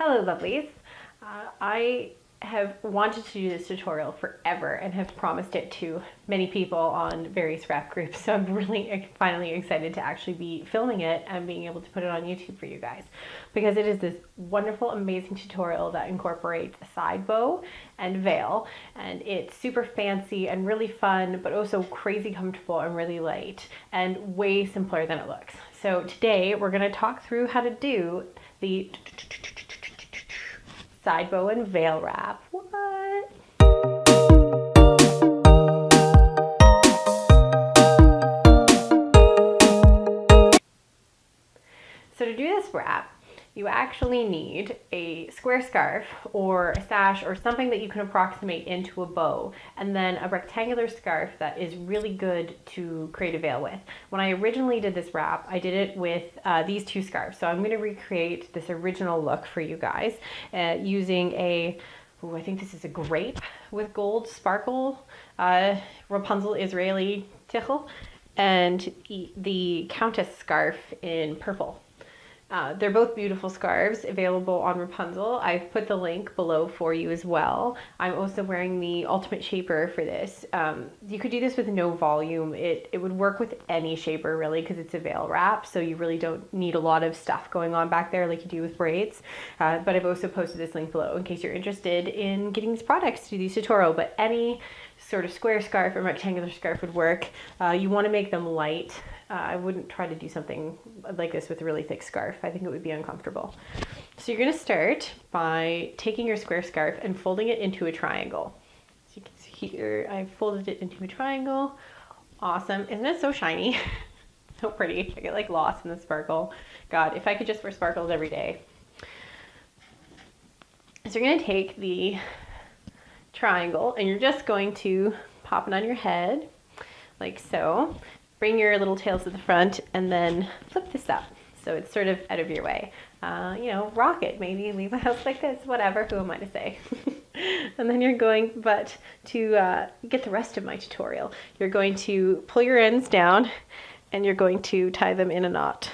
Hello lovelies. I have wanted to do this tutorial forever and have promised it to many people on various wrap groups, so I'm really finally excited to actually be filming it and being able to put it on YouTube for you guys, because it is this wonderful, amazing tutorial that incorporates a side bow and veil, and it's super fancy and really fun, but also crazy comfortable and really light and way simpler than it looks. So today we're going to talk through how to do the side bow and veil wrap. What? So to do this wrap, you actually need a square scarf or a sash or something that you can approximate into a bow, and then a rectangular scarf that is really good to create a veil with. When I originally did this wrap, I did it with these two scarves. So I'm going to recreate this original look for you guys using I think this is a grape with gold sparkle, Rapunzel Israeli tichel, and the Countess scarf in purple. They're both beautiful scarves available on Rapunzel. I've put the link below for you as well. I'm also wearing the Ultimate Shaper for this. You could do this with no volume. It would work with any shaper really, because it's a veil wrap, so you really don't need a lot of stuff going on back there like you do with braids. But I've also posted this link below in case you're interested in getting these products to do these tutorial. But any sort of square scarf or rectangular scarf would work. You want to make them light. I wouldn't try to do something like this with a really thick scarf. I think it would be uncomfortable. So you're going to start by taking your square scarf and folding it into a triangle. So you can see here, I've folded it into a triangle. Awesome. Isn't it so shiny? So pretty. I get like lost in the sparkle. God, if I could just wear sparkles every day. So you're going to take the triangle and you're just going to pop it on your head like so. Bring your little tails to the front and then flip this up so it's sort of out of your way. You know, rock it, maybe leave the house like this, whatever, who am I to say? And then you're going, but to get the rest of my tutorial, you're going to pull your ends down and you're going to tie them in a knot.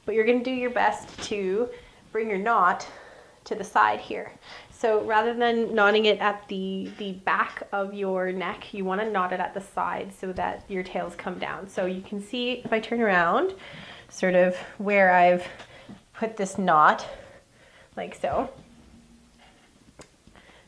But you're going to do your best to bring your knot to the side here. So rather than knotting it at the back of your neck, you want to knot it at the side so that your tails come down. So you can see if I turn around, sort of where I've put this knot, like so.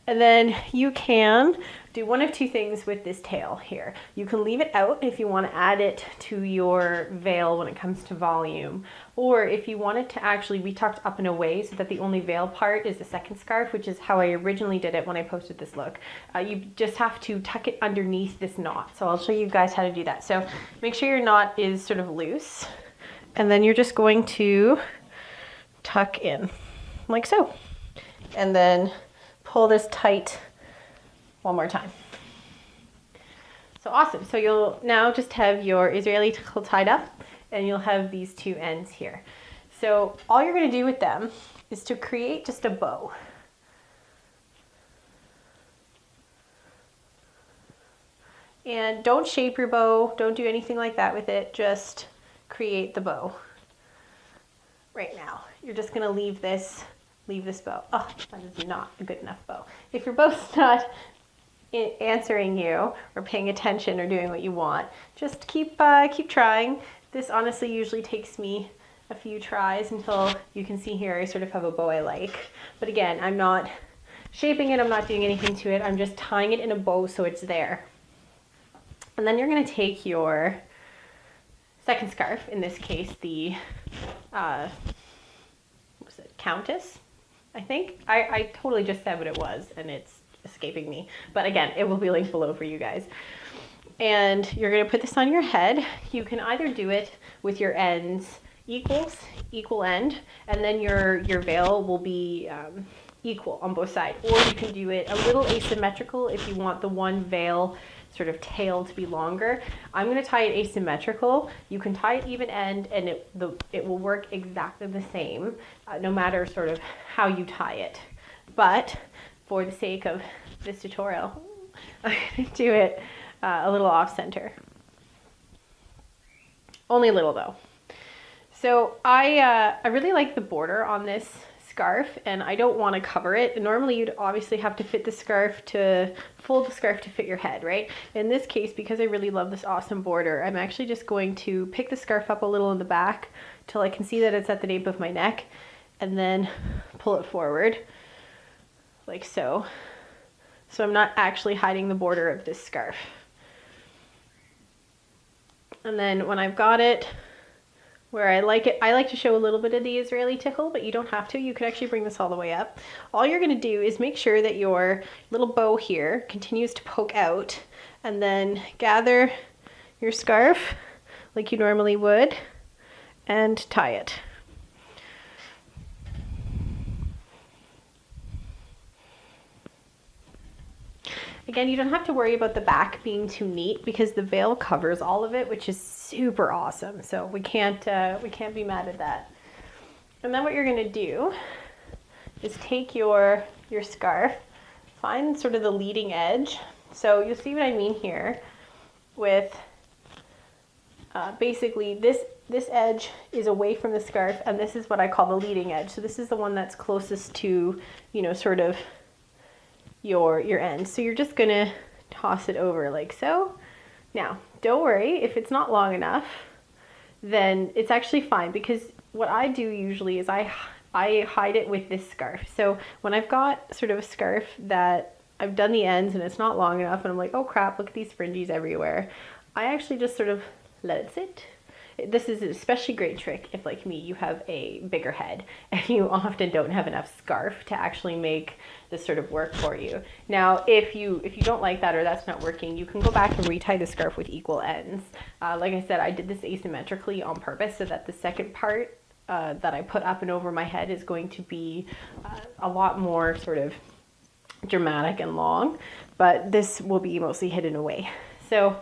And then you can do one of two things with this tail here. You can leave it out if you want to add it to your veil when it comes to volume. Or if you wanted to actually be tucked up and away so that the only veil part is the second scarf, which is how I originally did it when I posted this look. You just have to tuck it underneath this knot. So I'll show you guys how to do that. So make sure your knot is sort of loose. And then you're just going to tuck in like so. And then pull this tight one more time. So awesome. So you'll now just have your Israeli tichel tied up and you'll have these two ends here. So all you're going to do with them is to create just a bow. And don't shape your bow. Don't do anything like that with it. Just create the bow. Right now, you're just going to leave this bow. Oh, that is not a good enough bow. If your bow's not answering you or paying attention or doing what you want, just keep trying. This honestly usually takes me a few tries until you can see here I sort of have a bow I like. But again, I'm not shaping it, I'm not doing anything to it, I'm just tying it in a bow so it's there. And then you're going to take your second scarf, in this case the Countess, I think. I totally just said what it was and it's escaping me. But again, it will be linked below for you guys. And you're going to put this on your head. You can either do it with your ends equal end, and then your veil will be equal on both sides. Or you can do it a little asymmetrical if you want the one veil sort of tail to be longer. I'm going to tie it asymmetrical. You can tie it even end and it will work exactly the same, no matter sort of how you tie it. But for the sake of this tutorial, I'm going to do it a little off center. Only a little though. So I really like the border on this scarf and I don't want to cover it. Normally you'd obviously have to fold the scarf to fit your head, right? In this case, because I really love this awesome border, I'm actually just going to pick the scarf up a little in the back till I can see that it's at the nape of my neck, and then pull it forward like so. So I'm not actually hiding the border of this scarf. And then when I've got it where I like it, I like to show a little bit of the Israeli tickle, but you don't have to. You could actually bring this all the way up. All you're going to do is make sure that your little bow here continues to poke out, and then gather your scarf like you normally would and tie it. Again, you don't have to worry about the back being too neat because the veil covers all of it, which is super awesome. So we can't be mad at that. And then what you're gonna do is take your scarf, find sort of the leading edge. So you'll see what I mean here with basically this edge is away from the scarf, and this is what I call the leading edge. So this is the one that's closest to, you know, sort of your end. So you're just gonna toss it over like so. Now, don't worry if it's not long enough, then it's actually fine, because what I do usually is I hide it with this scarf. So when I've got sort of a scarf that I've done the ends and it's not long enough and I'm like, oh crap, look at these fringes everywhere, I actually just sort of let it sit. This is an especially great trick if, like me, you have a bigger head and you often don't have enough scarf to actually make this sort of work for you. Now, if you don't like that or that's not working, you can go back and retie the scarf with equal ends. Like I said, I did this asymmetrically on purpose so that the second part that I put up and over my head is going to be a lot more sort of dramatic and long, but this will be mostly hidden away. So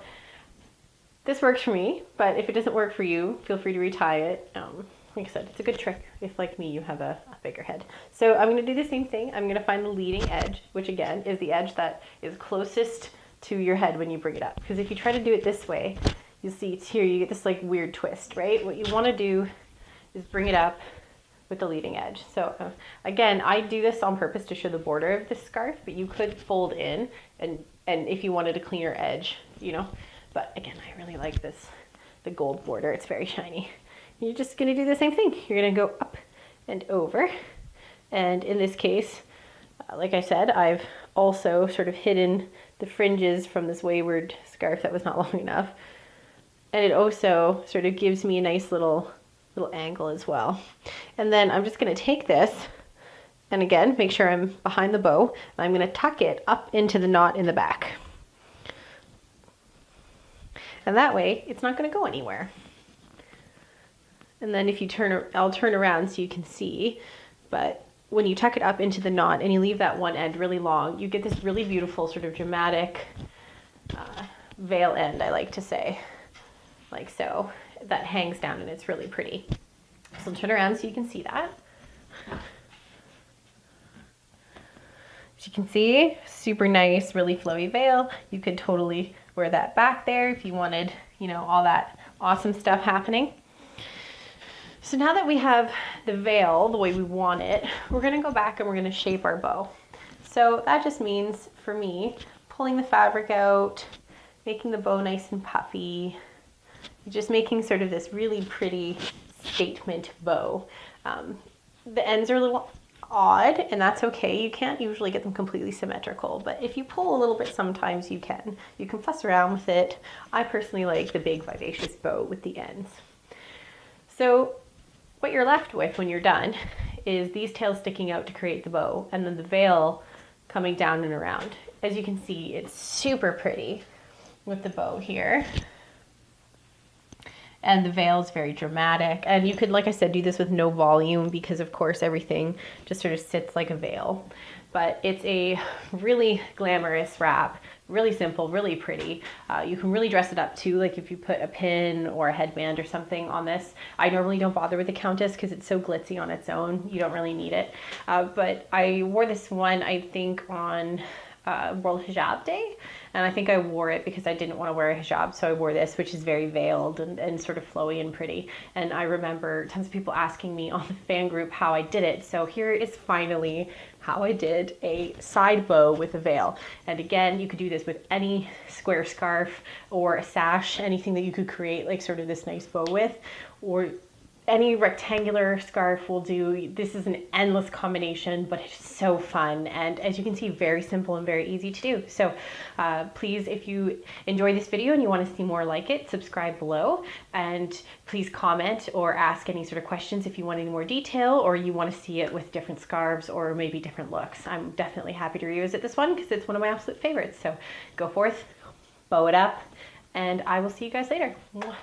this works for me, but if it doesn't work for you, feel free to retie it. Like I said, it's a good trick if, like me, you have a bigger head. So I'm going to do the same thing. I'm going to find the leading edge, which again is the edge that is closest to your head when you bring it up. Because if you try to do it this way, you'll see it's here, you get this like weird twist, right? What you want to do is bring it up with the leading edge. So again, I do this on purpose to show the border of this scarf, but you could fold in and if you wanted a cleaner edge, you know. But again, I really like the gold border. It's very shiny. You're just gonna do the same thing. You're gonna go up and over. And in this case, like I said, I've also sort of hidden the fringes from this wayward scarf that was not long enough. And it also sort of gives me a nice little angle as well. And then I'm just gonna take this, and again, make sure I'm behind the bow. And I'm gonna tuck it up into the knot in the back. And that way, it's not going to go anywhere. And then if you I'll turn around so you can see, but when you tuck it up into the knot and you leave that one end really long, you get this really beautiful sort of dramatic veil end, I like to say, like so, that hangs down and it's really pretty. So I'll turn around so you can see that. As you can see, super nice, really flowy veil. You could totally wear that back there if you wanted, you know, all that awesome stuff happening. So now that we have the veil the way we want it, we're gonna go back and we're gonna shape our bow. So that just means, for me, pulling the fabric out, making the bow nice and puffy, just making sort of this really pretty statement bow. The ends are a little odd, and that's okay. You can't usually get them completely symmetrical, but if you pull a little bit, sometimes you can. You can fuss around with it. I personally like the big vivacious bow with the ends. So what you're left with when you're done is these tails sticking out to create the bow, and then the veil coming down and around. As you can see, it's super pretty with the bow here. And the veil is very dramatic. And you could, like I said, do this with no volume because, of course, everything just sort of sits like a veil. But it's a really glamorous wrap, really simple, really pretty. You can really dress it up too, like if you put a pin or a headband or something on this. I normally don't bother with the Countess because it's so glitzy on its own. You don't really need it. But I wore this one, I think, on World Hijab Day, and I think I wore it because I didn't want to wear a hijab, so I wore this, which is very veiled and sort of flowy and pretty. And I remember tons of people asking me on the fan group how I did it, so here is finally how I did a side bow with a veil. And again, you could do this with any square scarf or a sash, anything that you could create like sort of this nice bow with, or any rectangular scarf will do. This is an endless combination, but it's so fun. And as you can see, very simple and very easy to do. So please, if you enjoy this video and you want to see more like it, subscribe below. And please comment or ask any sort of questions if you want any more detail or you want to see it with different scarves or maybe different looks. I'm definitely happy to revisit this one because it's one of my absolute favorites. So go forth, bow it up, and I will see you guys later. Mwah.